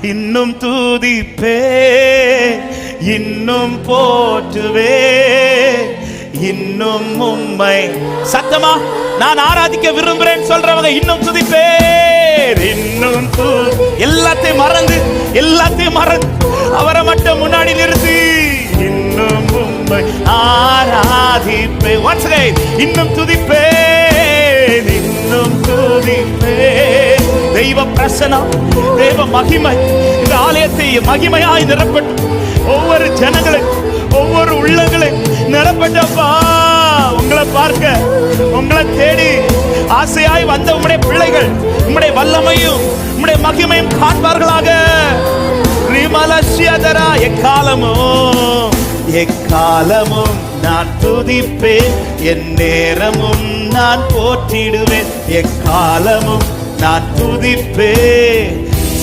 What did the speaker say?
இன்னும் தூதிப்பே, இன்னும் போற்றுவே, இன்னும் உம்மை. சத்தமா நான் ஆராதிக்க விரும்புறேன் சொல்றவங்க இன்னும் துதிப்பே, இன்னும் எல்லாத்தையும் மறந்து அவரை மட்டும் முன்னாடி நிறுத்தி இன்னும் உம்மை ஆராதிப்பே. once again இன்னும் துதிப்பே, இன்னும் துதிப்பே. தெய்வ பிரசன்னம், தேவ மகிமை இந்த ஆலயத்தை மகிமையாய் நிரப்பட்டும். ஒவ்வொரு ஜனங்களை, ஒவ்வொரு உள்ளங்களை நிரப்பட்டப்பா. உங்களை பார்க்க, உங்களை தேடி ஆசையாய் வந்த உம்முடைய பிள்ளைகள் உம்முடைய வல்லமையும் உம்முடைய மகிமையும் காண்பார்களாக. ரிமலசியதரா எக்காலமும் நான் துதிப்பேன், என் நேரமும் நான் போற்றிடுவேன், எக்காலமும் நான் துதிப்பேன்.